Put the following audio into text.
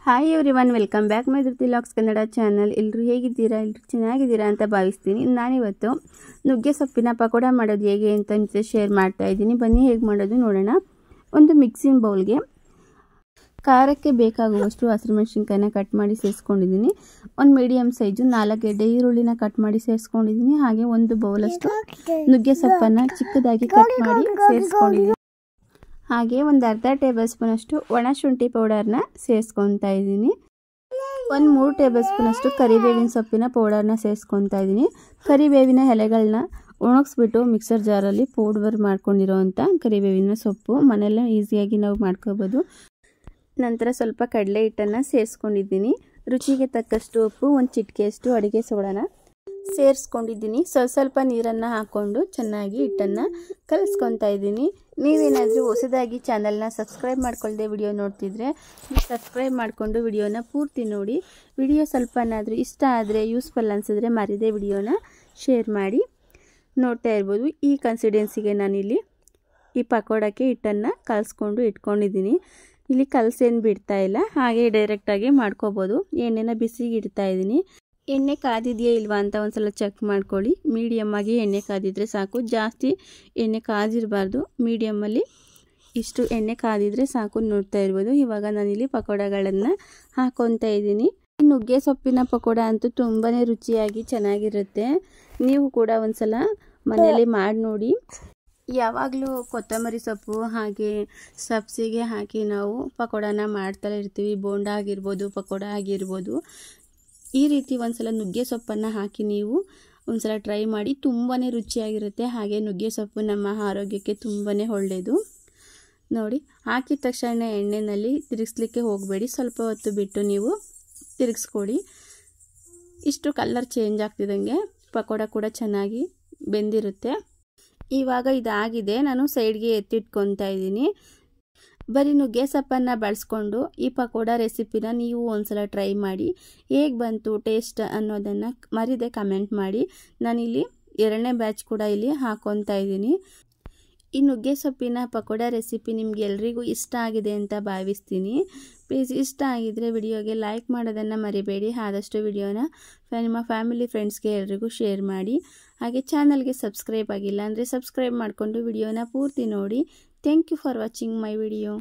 Hi everyone, welcome back my Dhriti vlogs Kannada channel. ಎಲ್ಲರೂ ಹೇಗಿದ್ದೀರಾ? ಎಲ್ಲರೂ ಚೆನ್ನಾಗಿದ್ದೀರಾ ಅಂತ ಭಾವಿಸ್ತೀನಿ. ನಾನಿವತ್ತು ನುಗ್ಗೆ ಸೊಪ್ಪಿನ ಪಕೋಡ ಮಾಡೋದು ಹೇಗೆ ಅಂತ ನಿಮಗೆ ಶೇರ್ ಮಾಡ್ತಾ ಇದ್ದೀನಿ. ಬನ್ನಿ ಹೇಗೆ ಮಾಡೋದು ನೋಡೋಣ. ಒಂದು ಮಿಕ್ಸಿಂಗ್ ಬೌಲ್ಗೆ ಖಾರಕ್ಕೆ ಬೇಕಾಗುವಷ್ಟು ಹಸಿರುಮೆಣಸಿನ್ಕಾಯಿನ ಕಟ್ ಮಾಡಿ ಸೇರಿಸ್ಕೊಂಡಿದ್ದೀನಿ. ಒಂದು ಮೀಡಿಯಮ್ ಸೈಜು 4 ಗೆಡ್ಡೆ ಈರುಳ್ಳಿನ ಕಟ್ ಮಾಡಿ ಸೇರಿಸ್ಕೊಂಡಿದ್ದೀನಿ. ಹಾಗೆ ಒಂದು ಬೌಲಷ್ಟು ನುಗ್ಗೆ ಸೊಪ್ಪನ್ನು ಚಿಕ್ಕದಾಗಿ ಕಟ್ ಮಾಡಿ ಸೇರಿಸ್ಕೊಂಡಿದ್ದೀನಿ. ಹಾಗೆ ಒಂದು ಅರ್ಧ ಟೇಬಲ್ ಸ್ಪೂನ್ ಅಷ್ಟು ಒಣ ಶುಂಠಿ ಪೌಡರ್ನ ಸೇರಿಸ್ಕೊತಾ ಇದ್ದೀನಿ. ಒಂದು 3 ಟೇಬಲ್ ಸ್ಪೂನ್ ಅಷ್ಟು ಕರಿಬೇವಿನ ಸೊಪ್ಪಿನ ಪೌಡರ್ನ ಸೇರಿಸ್ಕೊತಾ ಇದ್ದೀನಿ. ಕರಿಬೇವಿನ ಎಲೆಗಳನ್ನ ಒಣಗಿಸ್ಬಿಟ್ಟು ಮಿಕ್ಸರ್ ಜಾರಲ್ಲಿ ಪೌಡರ್ ಮಾಡ್ಕೊಂಡಿರೋವಂಥ ಕರಿಬೇವಿನ ಸೊಪ್ಪು ಮನೆಯಲ್ಲ ಈಸಿಯಾಗಿ ನಾವು ಮಾಡ್ಕೋಬೋದು. ನಂತರ ಸ್ವಲ್ಪ ಕಡಲೆ ಹಿಟ್ಟನ್ನು ಸೇರಿಸ್ಕೊಂಡಿದ್ದೀನಿ. ರುಚಿಗೆ ತಕ್ಕಷ್ಟು ಉಪ್ಪು, ಒಂದು ಚಿಟಿಕೆಯಷ್ಟು ಅಡುಗೆ ಸೋಡಾನ ಸೇರಿಸ್ಕೊಂಡಿದ್ದೀನಿ. ಸ್ವಲ್ಪ ನೀರನ್ನು ಹಾಕ್ಕೊಂಡು ಚೆನ್ನಾಗಿ ಹಿಟ್ಟನ್ನು ಕಲಿಸ್ಕೊತಾ ಇದ್ದೀನಿ. ನೀವೇನಾದರೂ ಹೊಸದಾಗಿ ಚಾನಲ್ನ ಸಬ್ಸ್ಕ್ರೈಬ್ ಮಾಡ್ಕೊಳ್ಳದೆ ವಿಡಿಯೋ ನೋಡ್ತಿದ್ರೆ ಸಬ್ಸ್ಕ್ರೈಬ್ ಮಾಡಿಕೊಂಡು ವಿಡಿಯೋನ ಪೂರ್ತಿ ನೋಡಿ. ವಿಡಿಯೋ ಸ್ವಲ್ಪನಾದರೂ ಇಷ್ಟ ಆದರೆ, ಯೂಸ್ಫುಲ್ ಅನಿಸಿದ್ರೆ ಮರಿದೇ ವಿಡಿಯೋನ ಶೇರ್ ಮಾಡಿ. ನೋಡ್ತಾ ಇರ್ಬೋದು, ಈ ಕನ್ಸಿಸ್ಟೆನ್ಸಿಗೆ ನಾನಿಲ್ಲಿ ಈ ಪಕೋಡಕ್ಕೆ ಹಿಟ್ಟನ್ನು ಕಲಿಸ್ಕೊಂಡು ಇಟ್ಕೊಂಡಿದ್ದೀನಿ. ಇಲ್ಲಿ ಕಲಸೇನು ಬಿಡ್ತಾ ಇಲ್ಲ, ಹಾಗೆ ಡೈರೆಕ್ಟಾಗಿ ಮಾಡ್ಕೋಬೋದು. ಎಣ್ಣೆನ ಬಿಸಿಗೆ ಇಡ್ತಾ ಇದ್ದೀನಿ. ಎಣ್ಣೆ ಕಾದಿದೆಯಾ ಇಲ್ವಾ ಅಂತ ಒಂದ್ಸಲ ಚೆಕ್ ಮಾಡ್ಕೊಳ್ಳಿ. ಮೀಡಿಯಮ್ಮಾಗಿ ಎಣ್ಣೆ ಕಾದಿದ್ರೆ ಸಾಕು, ಜಾಸ್ತಿ ಎಣ್ಣೆ ಕಾದಿರಬಾರ್ದು. ಮೀಡಿಯಮ್ಮಲ್ಲಿ ಇಷ್ಟು ಎಣ್ಣೆ ಕಾದಿದ್ರೆ ಸಾಕು. ನೋಡ್ತಾ ಇರ್ಬೋದು. ಇವಾಗ ನಾನಿಲ್ಲಿ ಪಕೋಡಗಳನ್ನು ಹಾಕ್ಕೊತಾ ಇದ್ದೀನಿ. ನುಗ್ಗೆ ಸೊಪ್ಪಿನ ಪಕೋಡ ಅಂತೂ ತುಂಬಾ ರುಚಿಯಾಗಿ ಚೆನ್ನಾಗಿರುತ್ತೆ. ನೀವು ಕೂಡ ಒಂದ್ಸಲ ಮನೆಯಲ್ಲಿ ಮಾಡಿ ನೋಡಿ. ಯಾವಾಗಲೂ ಕೊತ್ತಂಬರಿ ಸೊಪ್ಪು ಹಾಗೆ ಸಬ್ಸಿಗೆ ಹಾಕಿ ನಾವು ಪಕೋಡನ ಮಾಡ್ತಲೇ ಇರ್ತೀವಿ. ಬೋಂಡ ಆಗಿರ್ಬೋದು, ಪಕೋಡ ಆಗಿರ್ಬೋದು. ಈ ರೀತಿ ಒಂದ್ಸಲ ನುಗ್ಗೆ ಸೊಪ್ಪನ್ನು ಹಾಕಿ ನೀವು ಒಂದ್ಸಲ ಟ್ರೈ ಮಾಡಿ. ತುಂಬಾ ರುಚಿಯಾಗಿರುತ್ತೆ. ಹಾಗೆ ನುಗ್ಗೆ ಸೊಪ್ಪು ನಮ್ಮ ಆರೋಗ್ಯಕ್ಕೆ ತುಂಬಾ ಒಳ್ಳೆಯದು. ನೋಡಿ, ಹಾಕಿದ ತಕ್ಷಣ ಎಣ್ಣೆಯಲ್ಲಿ ತಿರುಗಿಸ್ಲಿಕ್ಕೆ ಹೋಗಬೇಡಿ. ಸ್ವಲ್ಪ ಹೊತ್ತು ಬಿಟ್ಟು ನೀವು ತಿರುಗಿಸ್ಕೊಡಿ. ಇಷ್ಟು ಕಲರ್ ಚೇಂಜ್ ಆಗ್ತಿದ್ದಂಗೆ ಪಕೋಡ ಕೂಡ ಚೆನ್ನಾಗಿ ಬೆಂದಿರುತ್ತೆ. ಇವಾಗ ಇದಾಗಿದೆ, ನಾನು ಸೈಡ್ಗೆ ಎತ್ತಿಟ್ಕೊತಾ ಇದ್ದೀನಿ. ಬರೀ ನುಗ್ಗೆ ಸೊಪ್ಪನ್ನು ಬಳಸ್ಕೊಂಡು ಈ ಪಕೋಡ ರೆಸಿಪಿನ ನೀವು ಒಂದ್ಸಲ ಟ್ರೈ ಮಾಡಿ. ಹೇಗೆ ಬಂತು ಟೇಸ್ಟ್ ಅನ್ನೋದನ್ನು ಮರಿದೆ ಕಮೆಂಟ್ ಮಾಡಿ. ನಾನಿಲ್ಲಿ 2ನೇ ಬ್ಯಾಚ್ ಕೂಡ ಇಲ್ಲಿ ಹಾಕ್ಕೊತಾ ಇದ್ದೀನಿ. ಈ ನುಗ್ಗೆ ಸೊಪ್ಪಿನ ಪಕೋಡ ರೆಸಿಪಿ ನಿಮ್ಗೆ ಎಲ್ರಿಗೂ ಇಷ್ಟ ಆಗಿದೆ ಅಂತ ಭಾವಿಸ್ತೀನಿ. ಪ್ಲೀಸ್ ಇಷ್ಟ ಆಗಿದ್ರೆ ವಿಡಿಯೋಗೆ ಲೈಕ್ ಮಾಡೋದನ್ನು ಮರಿಬೇಡಿ. ಆದಷ್ಟು ವಿಡಿಯೋನ ನಿಮ್ಮ ಫ್ಯಾಮಿಲಿ ಫ್ರೆಂಡ್ಸ್ಗೆ ಎಲ್ರಿಗೂ ಶೇರ್ ಮಾಡಿ. ಹಾಗೆ ಚಾನಲ್ಗೆ ಸಬ್ಸ್ಕ್ರೈಬ್ ಆಗಿಲ್ಲ ಅಂದರೆ ಸಬ್ಸ್ಕ್ರೈಬ್ ಮಾಡಿಕೊಂಡು ವಿಡಿಯೋನ ಪೂರ್ತಿ ನೋಡಿ. Thank you for watching my video.